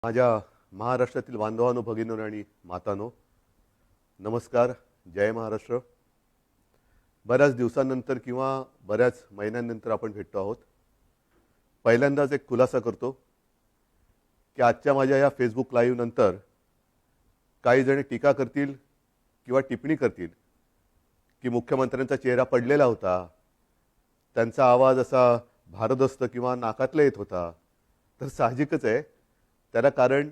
माझ्या महाराष्ट्रातील बांधवांनो, भगिनींनो आणि मातांनो, नमस्कार. जय महाराष्ट्र. बऱ्याच दिवसांनंतर किंवा बऱ्याच महिन्यांनंतर आपण भेटतो आहोत. पहिल्यांदाच एक खुलासा करतो की आजच्या माझ्या या फेसबुक लाईव्ह नंतर काही जण टीका करतील किंवा टिप्पणी करतील की मुख्यमंत्र्यांचा चेहरा पडलेला होता, त्यांचा आवाज असा भारदस्त किंवा नाकातला येत होता. तर साहजिकच आहे, त्याला कारण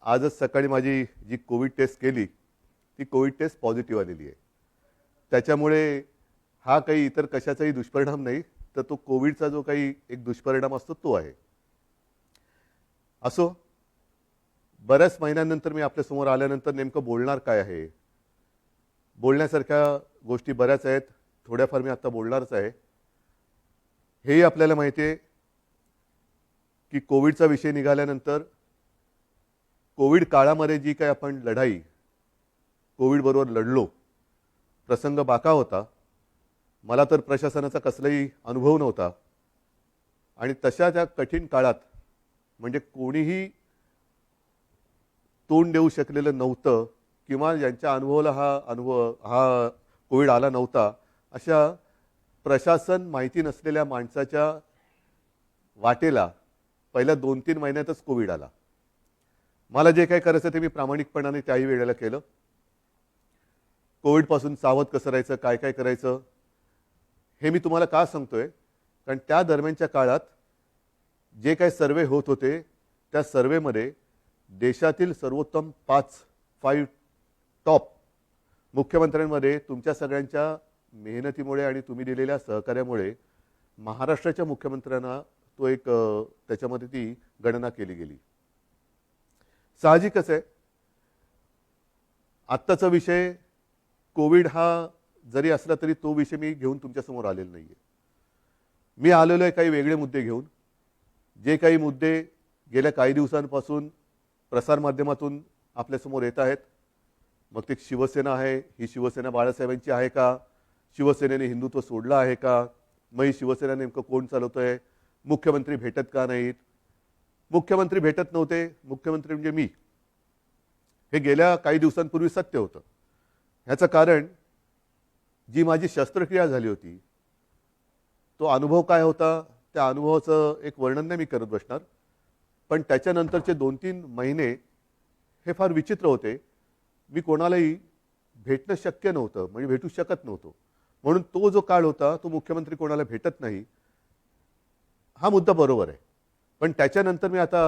आजच सकाळी माझी जी कोविड टेस्ट केली ती कोविड टेस्ट पॉझिटिव्ह आलेली आहे. त्याच्यामुळे हा काही इतर कशाचाही दुष्परिणाम नाही, तर तो कोविडचा जो काही एक दुष्परिणाम असतो तो आहे. असो, बऱ्याच महिन्यांनंतर मी आपल्यासमोर आल्यानंतर नेमकं बोलणार काय आहे, बोलण्यासारख्या गोष्टी बऱ्याच आहेत. थोड्याफार मी आता बोलणारच आहे. हेही आपल्याला माहिती आहे की कोविडचा विषय निघाल्यानंतर कोविड काळामध्ये जी काही आपण लढाई कोविडबरोबर लढलो, प्रसंग बाका होता. मला तर प्रशासनाचा कसलाही अनुभव नव्हता आणि तशा त्या कठीण काळात म्हणजे कोणीही तोंड देऊ शकलेलं नव्हतं किंवा ज्यांच्या अनुभवाला हा कोविड आला नव्हता, अशा प्रशासन माहिती नसलेल्या माणसाच्या वाटेला पहिल्या 2-3 महिन्यातच कोविड आला. मला जे काही करायचं ते मी प्रामाणिकपणाने त्याही वेळेला केलं. कोविडपासून सावध कसं राहायचं, काय काय करायचं हे मी तुम्हाला का सांगतोय, कारण त्या दरम्यानच्या काळात जे काही सर्वे होत होते त्या सर्वेमध्ये देशातील सर्वोत्तम 5 टॉप मुख्यमंत्र्यांमध्ये तुमच्या सगळ्यांच्या मेहनतीमुळे आणि तुम्ही दिलेल्या सहकार्यामुळे महाराष्ट्राच्या मुख्यमंत्र्यांना तो एक त्याच्यामध्ये ती गणना केली गेली. साहजिकच आहे, आत्ताचा विषय कोविड हा जरी असला तरी तो विषय मी घेऊन तुमच्यासमोर आलेला नाही आहे. मी आलेलो आहे काही वेगळे मुद्दे घेऊन. जे काही मुद्दे गेल्या काही दिवसांपासून प्रसारमाध्यमातून आपल्यासमोर येत आहेत, मग ते शिवसेना आहे, ही शिवसेना बाळासाहेबांची आहे का, शिवसेनेने हिंदुत्व सोडलं आहे का, मग ही शिवसेना नेमकं कोण चालवतं आहे, मुख्यमंत्री भेटत का नाहीत, मुख्यमंत्री भेटत नव्हते, मुख्यमंत्री म्हणजे मी, हे गेल्या काही दिवसांपूर्वी सत्य होतं. ह्याचं कारण जी माझी शस्त्रक्रिया झाली होती तो अनुभव काय होता, त्या अनुभवाचं एक वर्णन नाही मी करत बसणार, पण त्याच्यानंतरचे 2-3 महिने हे फार विचित्र होते. मी कोणालाही भेटणं शक्य नव्हतं, म्हणजे भेटू शकत नव्हतो. म्हणून तो जो काळ होता तो मुख्यमंत्री कोणाला भेटत नाही हा मुद्दा बरोबर आहे. पण त्याच्यानंतर मी आता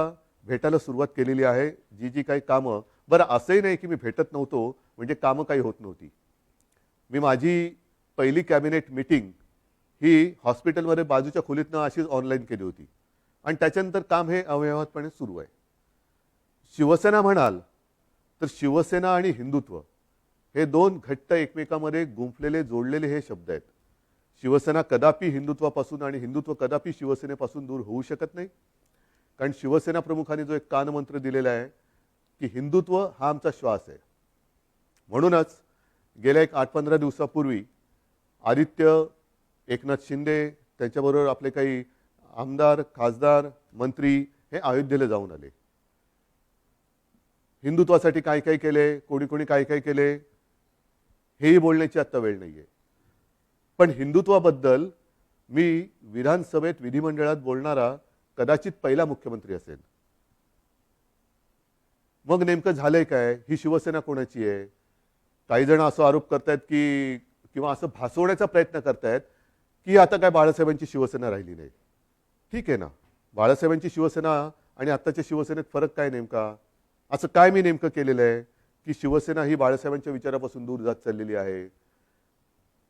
भेटायला सुरुवात केलेली आहे. जी काही कामं, बरं असंही नाही की मी भेटत नव्हतो म्हणजे कामं काही होत नव्हती. मी माझी पहिली कॅबिनेट मीटिंग ही हॉस्पिटलमध्ये बाजूच्या खोलीतनं अशीच ऑनलाईन केली होती आणि त्याच्यानंतर काम हे अव्यवहातपणे सुरू आहे. शिवसेना म्हणाल तर शिवसेना आणि हिंदुत्व हे दोन घट्ट एकमेकांमध्ये गुंफलेले जोडलेले हे शब्द आहेत. शिवसेना कदापि हिंदुत्वापासून आणि हिंदुत्व कदापि शिवसेनेपासून दूर होऊ शकत नाही. कारण शिवसेना प्रमुखांनी जो एक कानमंत्र दिलेला आहे की हिंदुत्व हा आमचा श्वास आहे. म्हणूनच गेल्या एक 8-15 दिवसापूर्वी आदित्य, एकनाथ शिंदे, त्यांच्याबरोबर आपले काही आमदार, खासदार, मंत्री हे अयोध्येला जाऊन आले. हिंदुत्वासाठी काय काय केले, कोणी कोणी काय काय केले हेही बोलण्याची आत्ता वेळ नाही आहे. पण हिंदुत्वाबद्दल मी विधानसभेत, विधिमंडळात बोलणारा कदाचित पहिला मुख्यमंत्री असेल. मग नेमकं झालंय काय, ही शिवसेना कोणाची आहे? काही जण असा आरोप करतायत की किंवा असं भासवण्याचा प्रयत्न करतायत की आता काय बाळासाहेबांची शिवसेना राहिली नाही. ठीक आहे ना, बाळासाहेबांची शिवसेना आणि आत्ताच्या शिवसेनेत फरक काय नेमका? असं काय मी नेमकं केलेलं आहे की शिवसेना ही बाळासाहेबांच्या विचारापासून दूर जात चाललेली आहे?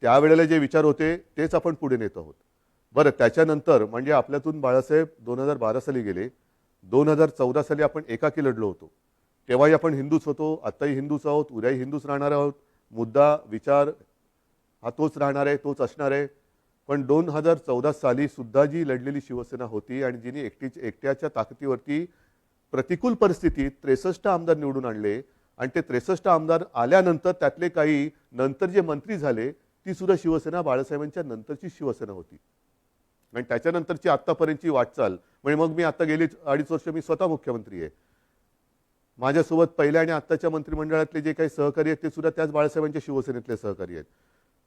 त्यावेळेला जे विचार होते तेच आपण पुढे नेत आहोत. बरं, त्याच्यानंतर म्हणजे आपल्यातून बाळासाहेब 2012 साली गेले. 2014 साली आपण एकाकी लढलो होतो. तेव्हाही आपण हिंदूच होतो, आत्ताही हिंदूच आहोत, उद्याही हिंदूच राहणार आहोत. मुद्दा, विचार हा तोच राहणार आहे, तोच असणार आहे. पण 2014 साली सुद्धा जी लढलेली शिवसेना होती आणि जिने एकट्याच्या ताकदीवरती प्रतिकूल परिस्थितीत 63 आमदार निवडून आणले आणि ते 63 आमदार आल्यानंतर त्यातले काही नंतर जे मंत्री झाले ती सुद्धा शिवसेना बाळासाहेबांच्या नंतरची शिवसेना होती. आणि त्याच्यानंतरची आत्तापर्यंतची वाटचाल म्हणजे मग मी आता गेली 2.5 वर्ष मी स्वतः मुख्यमंत्री आहे. माझ्यासोबत पहिल्या आणि आत्ताच्या मंत्रिमंडळातले जे काही सहकारी आहेत ते सुद्धा त्याच बाळासाहेबांच्या शिवसेनेतले सहकारी आहेत.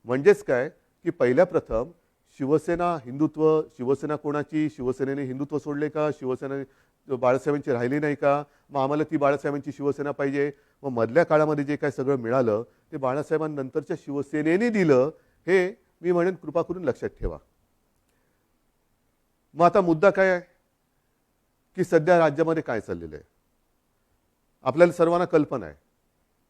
म्हणजेच काय की पहिल्या प्रथम शिवसेना हिंदुत्व, शिवसेना कोणाची, शिवसेनेने हिंदुत्व सोडले का, शिवसेना बाळासाहेबांची राहिली नाही का, मग आम्हाला ती बाळासाहेबांची शिवसेना पाहिजे. मग मधल्या काळामध्ये जे काय सगळं मिळालं ते बाळासाहेबांनंतरच्या शिवसेनेने दिलं, हे मी म्हणेन कृपा करून लक्षात ठेवा. मग आता मुद्दा काय आहे की सध्या राज्यामध्ये काय चाललेलं आहे. आपल्याला सर्वांना कल्पना आहे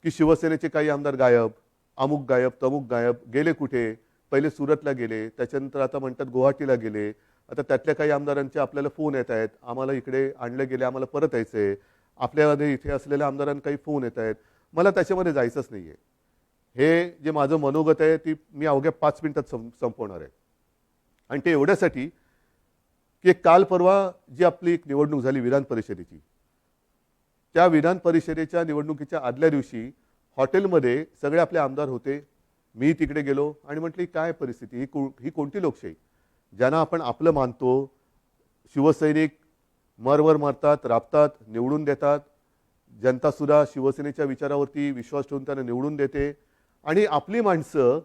की शिवसेनेचे काही आमदार गायब, अमुक गायब, तमुक गायब, गेले कुठे. पहिले सुरतला गेले, त्याच्यानंतर आता म्हणतात गुवाहाटीला गेले. आता त्यातल्या काही आमदारांचे आपल्याला फोन येत आहेत, आम्हाला इकडे आणलं गेले, आम्हाला परत यायचंय. आपल्यामध्ये इथे असलेल्या आमदारांना काही फोन येत आहेत. मला त्याच्यामध्ये जायचंच नाही आहे. हे जे माझं मनोगत आहे ती मी अवघ्या 5 मिनिटात संपवणार आहे. आणि ते एवढ्यासाठी की काल परवा जी आपली एक निवडणूक झाली विधान परिषदेची, त्या विधान परिषदेच्या निवडणुकीच्या आदल्या दिवशी हॉटेलमध्ये सगळे आपले आमदार होते. मी तिकडे गेलो आणि म्हटली काय परिस्थिती, ही कोणती लोकशाही. ज्यांना आपण आपलं मानतो, शिवसैनिक मरवर मरतात, राबतात, निवडून देतात. जनतासुद्धा शिवसेनेच्या विचारावरती विश्वास ठेवून त्यांना निवडून देते. आणि आपली माणसं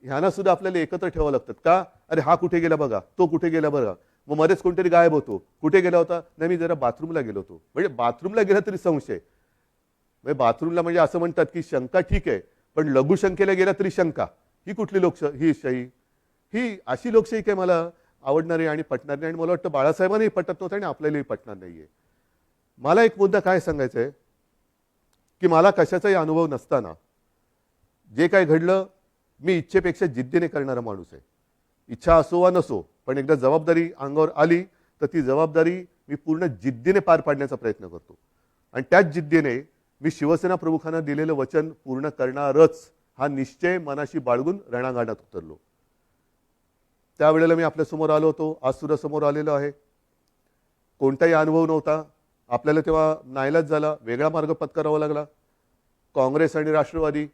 ह्यांना सुद्धा आपल्याला एकत्र ठेवावं लागतात का. अरे हा कुठे गेला बघा, तो कुठे गेला बघा. मग मध्येच कोणतरी गायब होतो, कुठे गेला होता, नाही मी जरा बाथरूमला गेलो होतो. म्हणजे बाथरूमला गेला तरी संशय. म्हणजे बाथरूमला म्हणजे असं म्हणतात की शंका ठीक आहे, पण लघुशंकेला गेला तरी शंका. ही कुठली लोकशाही. ही अशी लोकशाही काय मला आवडणारी आणि पटणार नाही. आणि मला वाटतं बाळासाहेबांनाही पटत नव्हतं आणि आपल्यालाही पटणार नाहीये. मला एक मुद्दा काय सांगायचा आहे की मला कशाचाही अनुभव नसताना जे काय घडलं, मी इच्छेपेक्षा जिद्दीने करणारा माणूस आहे. इच्छा असो वा नसो, पण एकदा जबाबदारी अंगावर आली तर ती जबाबदारी मी पूर्ण जिद्दीने पार पाडण्याचा प्रयत्न करतो. आणि त्याच जिद्दीने मी शिवसेना प्रमुखांना दिलेलं वचन पूर्ण करणारच हा निश्चय मनाशी बाळगून रणांगणात उतरलो. त्यावेळेला मी आपल्यासमोर आलो होतो, आज सुद्धा समोर आलेलो आहे. कोणताही अनुभव नव्हता. आपल्याला तेव्हा नाईलाज झाला, वेगळा मार्ग पत्करावा लागला. काँग्रेस आणि राष्ट्रवादी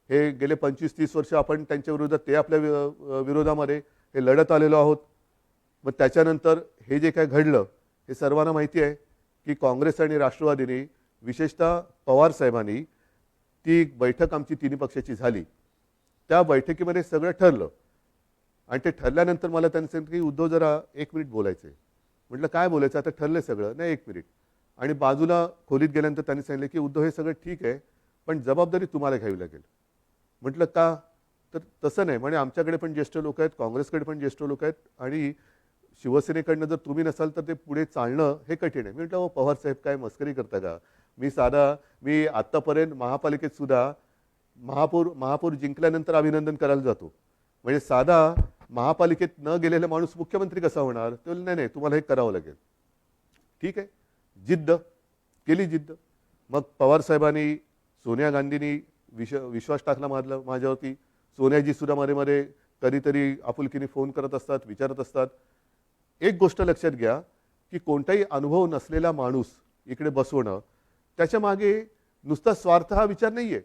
हे गेले 25-30 वर्ष आपण त्यांच्या विरोधात, ते आपल्या विरोधामध्ये हे लढत आलेलो आहोत. मग त्याच्यानंतर हे जे काय घडलं हे सर्वांना माहिती आहे की काँग्रेस आणि राष्ट्रवादीने, विशेषतः पवार साहेबांनी, ती बैठक आमची तिन्ही पक्षाची झाली. त्या बैठकीमध्ये सगळं ठरलं. आणि ते ठरल्यानंतर मला त्यांनी सांगितलं की उद्धव जरा 1 मिनिट बोलायचं आहे. म्हटलं काय बोलायचं, आता ठरलं सगळं, नाही 1 मिनिट. आणि बाजूला खोलीत गेल्यानंतर त्यांनी सांगितलं की उद्धव हे सगळं ठीक आहे, पण जबाबदारी तुम्हाला घ्यावी लागेल. म्हटलं का. तर तसं नाही म्हणे, आमच्याकडे पण ज्येष्ठ लोक आहेत, काँग्रेसकडे पण ज्येष्ठ लोक आहेत, आणि शिवसेनेकडनं जर तुम्ही नसाल तर ते पुढे चालणं हे कठीण आहे. मी म्हटलं पवार साहेब काय मस्करी करता का. मी आत्तापर्यंत महापालिकेत सुद्धा महापौर जिंकल्यानंतर अभिनंदन करायला जातो. म्हणजे साधा महापालिकेत न गेलेला माणूस मुख्यमंत्री कसा होणार. ते नाही नाही तुम्हाला हे करावं लागेल. ठीक आहे, जिद्द केली. मग पवार साहेबांनी, सोनिया गांधींनी विश्वास टाकला माझ्यावरती. सोनियाजी सुद्धा मध्ये कधीतरी आपुलकीने फोन करत असतात, विचारत असतात. एक गोष्ट लक्षात घ्या की कोणताही अनुभव नसलेला माणूस इकडे बसवणं, त्याच्या मागे नुसता स्वार्थ हा विचार नाहीये.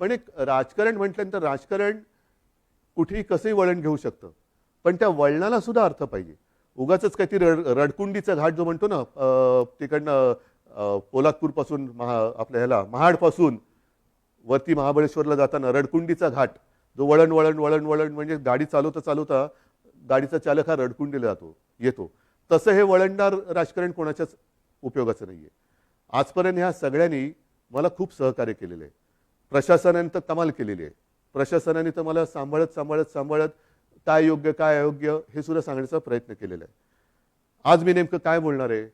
पण एक राजकारण म्हटल्यानंतर राजकारण कुठेही कसंही वळण घेऊ शकतं, पण त्या वळणाला सुद्धा अर्थ पाहिजे. उगाच काही रडकुंडीचा घाट जो म्हणतो ना, तिकडनं पोलादपूरपासून आपल्या ह्याला महाडपासून वरती महाबळेश्वरला जाताना रडकुंडीचा घाट, जो वळण म्हणजे गाडी चालवता गाडीचा चालक हा रडकुंडीला येतो. तसं हे वळणदार राजकारण कोणाच्याच उपयोगाचं नाहीये. आजपर्यंत ह्या सगळ्यांनी मला खूप सहकार्य केलेलं आहे. प्रशासनाने तर कमाल केलेली आहे. प्रशासनाने तर मला सांभाळत काय योग्य काय अयोग्य हे सुद्धा सांगण्याचा प्रयत्न केलेला आहे. आज मी नेमकं काय बोलणार आहे,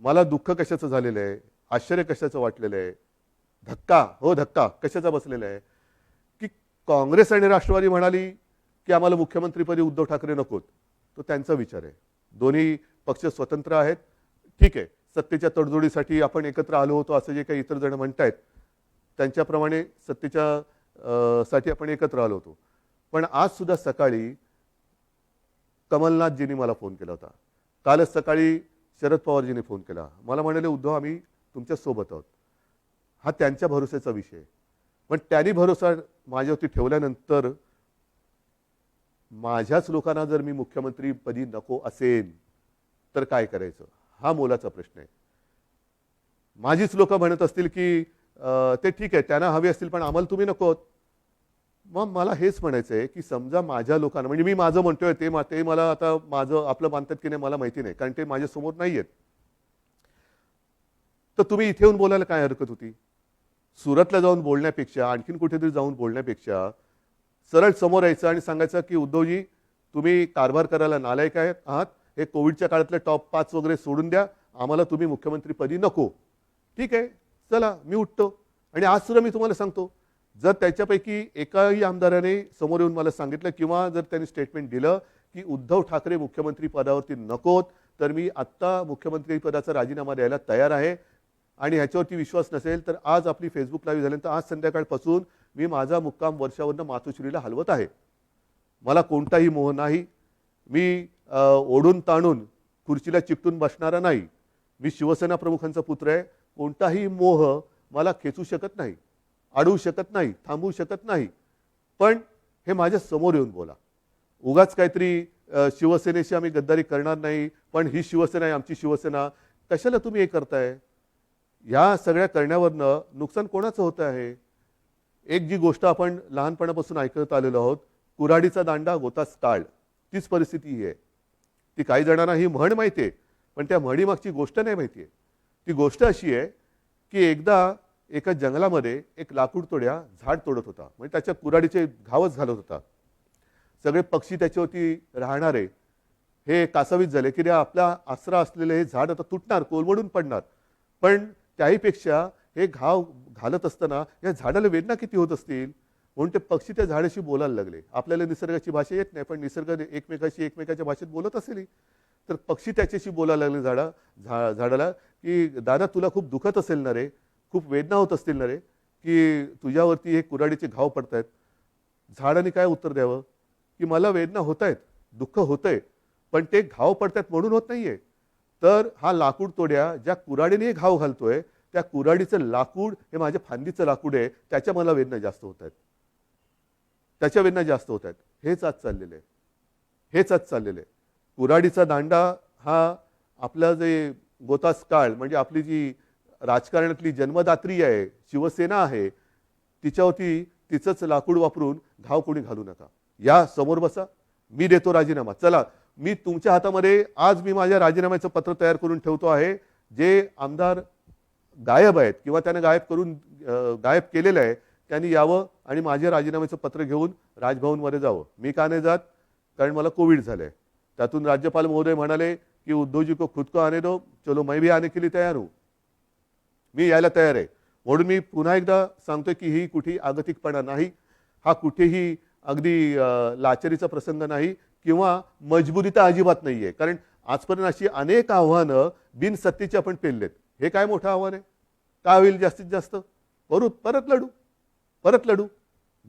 मला दुःख कशाचं झालेलं आहे, आश्चर्य कशाचं वाटलेलं आहे, धक्का कशाचा बसलेला आहे की काँग्रेस आणि राष्ट्रवादी म्हणाली की आम्हाला मुख्यमंत्रीपदी उद्धव ठाकरे नकोत. तो त्यांचा विचार आहे. दोन्ही पक्ष स्वतंत्र आहेत. ठीक आहे, सत्तेच्या तडजोडीसाठी आपण एकत्र आलो होतो असं जे काही इतर जण म्हणतायत, त्यांच्याप्रमाणे सत्तेच्या साठी आपण एकत्र आलो होतो. पण आज सुद्धा सकाळी कमलनाथजींनी मला फोन केला होता. कालच सकाळी शरद पवारजींनी फोन केला. मला म्हणाले उद्धव आम्ही तुमच्या सोबत आहोत. हा त्यांच्या भरोश्याचा विषय. पण त्यांनी भरोसा माझ्यावरती ठेवल्यानंतर माझ्याच लोकांना जर मी मुख्यमंत्रीपदी नको असेल तर काय करायचं, हा मोलाचा प्रश्न आहे. माझीच लोक म्हणत असतील की ते ठीक आहे त्यांना हवे असतील पण आम्हाला तुम्ही नको. मग मला हेच म्हणायचं आहे की समजा माझ्या लोकांना म्हणजे मी माझं म्हणतोय ते मला आता माझं आपलं मानतात की नाही मला माहिती नाही कारण ते माझ्यासमोर नाही आहेत. तर तुम्ही इथे येऊन बोलायला काय हरकत होती? सुरतला जाऊन बोलण्यापेक्षा आणखीन कुठेतरी जाऊन बोलण्यापेक्षा सरळ समोर यायचं आणि सांगायचं की उद्धवजी तुम्ही कारभार करायला नालायक आहात. हे कोविडच्या काळातले टॉप 5 वगैरे सोडून द्या. आम्हाला तुम्ही मुख्यमंत्रीपदी नको. ठीक आहे चला मी उठतो. आणि आज सुद्धा मी तुम्हाला सांगतो जर त्याच्यापैकी एकाही आमदाराने समोर येऊन मला सांगितलं किंवा जर त्यांनी स्टेटमेंट दिलं की उद्धव ठाकरे मुख्यमंत्री पदावरती नकोत तर मी आत्ता मुख्यमंत्री पदाचा राजीनामा द्यायला तयार आहे. आणि ह्याच्यावरती विश्वास नसेल तर आज आपली फेसबुक लाईव्ह झाल्यानंतर आज संध्याकाळपासून मी माझा मुक्काम वर्षावरनं मातोश्रीला हलवत आहे. मला कोणताही मोह नाही. मी ओढून ताणून खुर्चीला चिकटून बसणारा नाही. मी शिवसेना प्रमुखांचा पुत्र आहे. कोणताही मोह मला खेचू शकत नाही, अडवू शकत नाही, थांबवू शकत नाही. पण हे माझ्या समोर येऊन बोला. उगाच काहीतरी शिवसेनेशी आम्ही गद्दारी करणार नाही पण ही शिवसेना आहे आमची शिवसेना. कशाला तुम्ही हे करताय? या सगळ्या करण्यावरनं नुकसान कोणाचं होतं आहे? एक जी गोष्ट आपण लहानपणापासून ऐकत आलेलो आहोत कुऱ्हाडीचा दांडा गोतास काळ, तीच परिस्थिती ही आहे. ती काही जणांना ही म्हण माहिती आहे पण त्या म्हणीमागची गोष्ट नाही माहिती आहे. ती गोष्ट अशी आहे की एकदा एका जंगलामध्ये एक लाकूड तोड्या झाड तोडत होता. म्हणजे त्याच्या कुऱ्हाडीचे घावच घालत होता. सगळे पक्षी त्याच्यावरती राहणारे हे कासावीस झाले की आपला आसरा असलेले हे झाड आता तुटणार, कोलमडून पडणार. पण त्याहीपेक्षा हे घाव घालत असताना या झाडाला वेदना किती होत असतील म्हणून ते पक्षी त्या झाडाशी बोलायला लागले. आपल्याला निसर्गाची भाषा येत नाही पण निसर्ग एकमेकाच्या भाषेत बोलत असेल. तर पक्षी त्याच्याशी बोलायला लागले झाडाला की दादा तुला खूप दुखत असेल ना रे, खूप वेदना होत असतील ना रे की तुझ्यावरती हे कुऱ्हाडीचे घाव पडतायत. झाडाने काय उत्तर द्यावं की मला वेदना होत आहेत, दुःख होतंय पण ते घाव पडतात म्हणून होत नाहीये. तर हा लाकूड तोड्या ज्या कुऱ्हाडीने घाव घालतोय त्या कुऱ्हाडीचं लाकूड हे माझ्या फांदीचं लाकूड आहे. त्याच्या मला वेदना जास्त होत आहेत, त्याच्या वेदना जास्त होत आहेत. हेच आज चाललेलं आहे, हेच आज चाललेलं आहे. कुऱ्हाडीचा दांडा हा आपला जे गोतास काळ म्हणजे आपली जी राजकारणातली जन्मदात्री आहे शिवसेना आहे तिच्यावरती तिचंच लाकूड वापरून घाव कोणी घालू नका. या समोर बसा, मी देतो राजीनामा. चला मी तुमच्या हातामध्ये आज मी माझ्या राजीनाम्याचं पत्र तयार करून ठेवतो आहे. जे आमदार गायब आहेत किंवा त्याने गायब केलेलं आहे त्यांनी यावं आणि माझ्या राजीनाम्याचं पत्र घेऊन राजभवनमध्ये जावं. मी का नाही जात? कारण मला कोविड झालंय. त्यातून राज्यपाल महोदय म्हणाले की उद्धवजी को खुद को आने दो, चलो मैं भी आने के लिए तैयार हूं. मी यायला तयार आहे. म्हणून मी पुन्हा एकदा सांगतोय की ही कुठेही आगतिकपणा नाही, हा कुठेही अगदी लाचारीचा प्रसंग नाही किंवा मजबुरी तर अजिबात नाहीये. कारण आजपर्यंत अशी अनेक आव्हानं बिनसत्तेची आपण पेललेत. हे काय मोठं आव्हान आहे? काय होईल जास्तीत जास्त? परत लढू.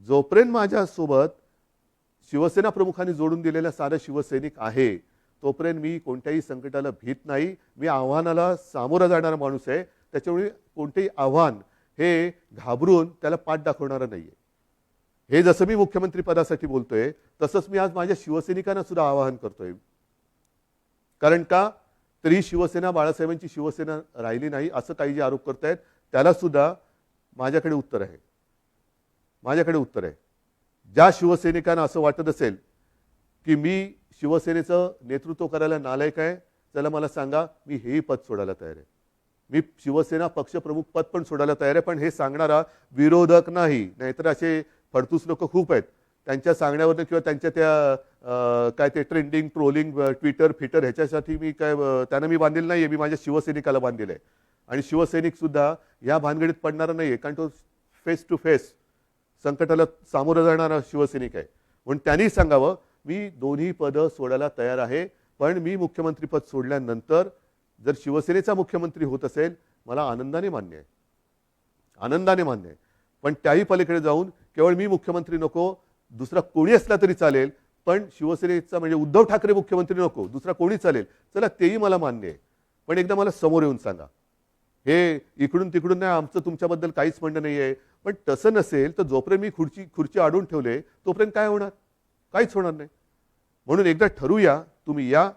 जोपर्यंत माझ्यासोबत शिवसेना प्रमुखांनी जोडून दिलेला सारा शिवसैनिक आहे तोपर्यंत मी कोणत्याही संकटाला भीत नाही. मी आव्हानाला सामोरा जाणारा माणूस आहे. त्याच्यामुळे कोणतेही आव्हान हे घाबरून त्याला पाठ दाखवणारा नाहीये. हे जसं मी मुख्यमंत्री पदासाठी बोलतोय तसंच मी आज माझ्या शिवसैनिकांना सुद्धा आवाहन करतोय. कारण का तर ही शिवसेना बाळासाहेबांची शिवसेना राहिली नाही असं काही जे आरोप करतायत त्याला सुद्धा माझ्याकडे उत्तर आहे. ज्या शिवसैनिकांना असं वाटत असेल की मी शिवसेनेचं नेतृत्व करायला नालायक आहे चला मला सांगा, मी हेही पद सोडायला तयार आहे. मी शिवसेना पक्षप्रमुख पद पण सोडायला तयार आहे. पण हे सांगणारा विरोधक नाही. नाहीतर असे फडतूस लोक खूप आहेत. त्यांच्या सांगण्यावरनं किंवा त्यांच्या त्या काय ते ट्रेंडिंग ट्रोलिंग ट्विटर ह्याच्यासाठी मी काय त्यांना मी बांधलेलं नाहीये. मी माझ्या शिवसैनिकाला बांधलेलं आहे. आणि शिवसैनिक सुद्धा या भानगडीत पडणारा नाहीये कारण तो फेस टू फेस संकटाला सामोरं जाणारा शिवसैनिक आहे. म्हणून त्यांनी सांगावं मी दोन्ही पदं सोडायला तयार आहे. पण मी मुख्यमंत्रीपद सोडल्यानंतर जर शिवसेनेचा मुख्यमंत्री होत असेल मला आनंदाने मान्य आहे. पण त्याही पलीकडे जाऊन केवळ मी मुख्यमंत्री नको, दुसरा कोणी असला तरी चालेल पण शिवसेनेचा म्हणजे उद्धव ठाकरे मुख्यमंत्री नको, दुसरा कोणी चालेल चला तेही मला मान्य आहे. पण एकदा मला समोर येऊन सांगा. हे इकडून तिकडून नाही आमचं तुमच्याबद्दल काहीच म्हणणं नाहीये. पण तसं नसेल तर जोपर्यंत मी खुर्ची अडवून ठेवले तोपर्यंत काय होणार? काहीच होणार नाही. म्हणून एकदा ठरवूया, तुम्ही या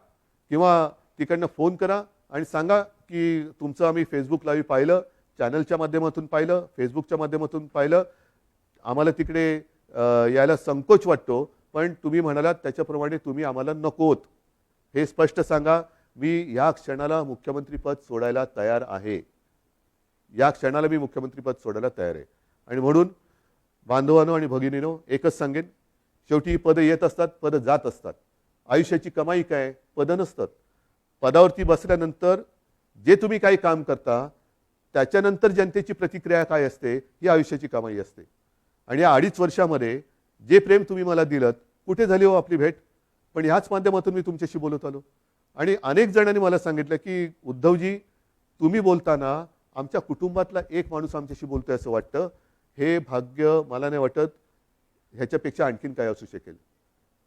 किंवा तिकडनं फोन करा आणि सांगा की तुमचं आम्ही फेसबुक लाईव्ह पाहिलं, चॅनलच्या माध्यमातून पाहिलं, फेसबुकच्या माध्यमातून पाहिलं. आम्हाला तिकडे यायला संकोच वाटतो, पण तुम्ही म्हणालात त्याच्याप्रमाणे तुम्ही आम्हाला नकोत. हे स्पष्ट सांगा. मी या क्षणाला मुख्यमंत्रीपद सोडायला तयार आहे. या क्षणाला मी मुख्यमंत्रीपद सोडायला तयार आहे. आणि म्हणून बांधवांनो आणि भगिनीनो एकच सांगेन, शेवटी ही पदं येत असतात, पदं जात असतात. आयुष्याची कमाई काय? पदं नसतात. पदावरती बसल्यानंतर जे तुम्ही काही काम करता त्याच्यानंतर जनतेची प्रतिक्रिया काय असते ही आयुष्याची कमाई असते. आणि या 2.5 वर्षामध्ये जे प्रेम तुम्ही मला दिलं, कुठे झाली हो आपली भेट? पण ह्याच माध्यमातून मी तुमच्याशी बोलत आलो. आणि अनेक जणांनी मला सांगितलं की उद्धवजी, तुम्ही बोलताना आमच्या कुटुंबातला एक माणूस आमच्याशी बोलतोय असं वाटतं. हे भाग्य मला नाही वाटत ह्याच्यापेक्षा आणखीन काय असू शकेल.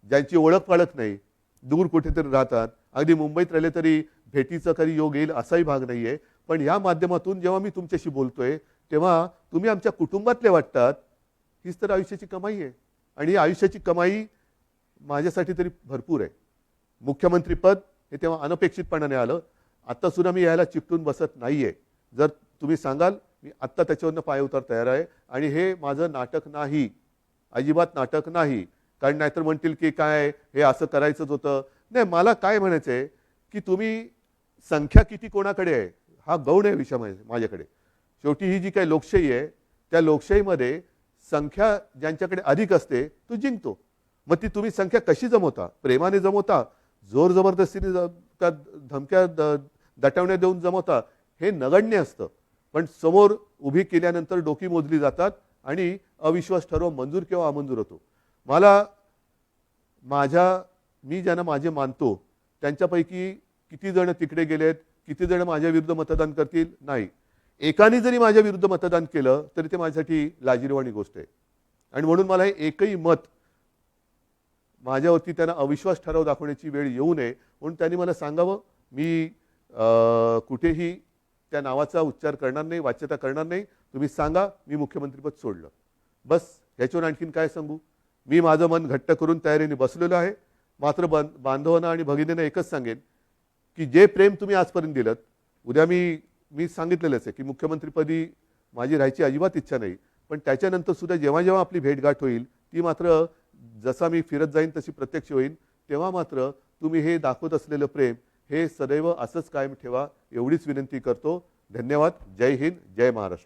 ज्यांची ओळख पाळख नाही, दूर कुठेतरी राहतात, अगदी मुंबईत राहिले तरी भेटीचा कधी योग येईल असाही भाग नाही आहे. पण या माध्यमातून जेव्हा मी तुमच्याशी बोलतोय तेव्हा तुम्ही आमच्या कुटुंबातले वाटतात. हीच तर आयुष्याची कमाई आहे. आणि ही आयुष्याची कमाई माझ्यासाठी तरी भरपूर आहे. मुख्यमंत्रीपद हे तेव्हा अनपेक्षितपणाने आलं. आत्तासुद्धा मी यायला चिकटून बसत नाही आहे. जर तुम्ही सांगाल, मी आत्ता त्याच्यावरनं पाय उतार तयार आहे. आणि हे माझं नाटक नाही, अजिबात नाटक नाही. कारण नाहीतर म्हणतील की काय हे असं करायचंच होतं. नाही, मला काय म्हणायचं आहे की तुम्ही संख्या किती कोणाकडे आहे हा गौण आहे विषय माझ्याकडे. शेवटी ही जी काही लोकशाही आहे त्या लोकशाहीमध्ये संख्या ज्यांच्याकडे अधिक असते तो जिंकतो. मग ती तुम्ही संख्या कशी जमवता? प्रेमाने जमवता, जोर जबरदस्तीने का धमक्या दटवण्या देऊन जमवता? हे नगण्य असतं. पण समोर उभी केल्यानंतर डोकी मोजली जातात आणि अविश्वास ठरव मंजूर किंवा अमंजूर होतो. मी ज्यांना माझे मानतो त्यांच्यापैकी किती जण तिकडे गेलेत, किती जण माझ्या विरुद्ध मतदान करतील? नाही. एकाने जरी माझ्या विरुद्ध मतदान केलं तरी ते माझ्यासाठी लाजिरवाणी गोष्ट आहे. आणि म्हणून मला हे एकही मत माझ्यावरती त्यांना अविश्वास ठराव दाखवण्याची वेळ येऊ नये म्हणून त्यांनी मला सांगावं. मी कुठेही त्या नावाचा उच्चार करणार नाही, वाच्यता करणार नाही. तुम्ही सांगा मी मुख्यमंत्रीपद सोडलं, बस. ह्याच्यावर आणखीन काय सांगू? मी माझं मन घट्ट करून तयारीने बसलेलो आहे. मात्र बांधवांना आणि भगिनींना एकच सांगेन की जे प्रेम तुम्ही आजपर्यंत दिलं, उद्या मी सांगितलेलंच आहे की मुख्यमंत्रीपदी माझी राहायची अजिबात इच्छा नाही. पण त्याच्यानंतर सुद्धा जेव्हा जेव्हा आपली भेटगाठ होईल ती मात्र जसा मी फिरत जाईन तशी प्रत्यक्ष होईल. तेव्हा मात्र तुम्ही हे दाखवत असलेलं प्रेम हे सदैव असंच कायम ठेवा एवढीच विनंती करतो. धन्यवाद. जय हिंद, जय महाराष्ट्र.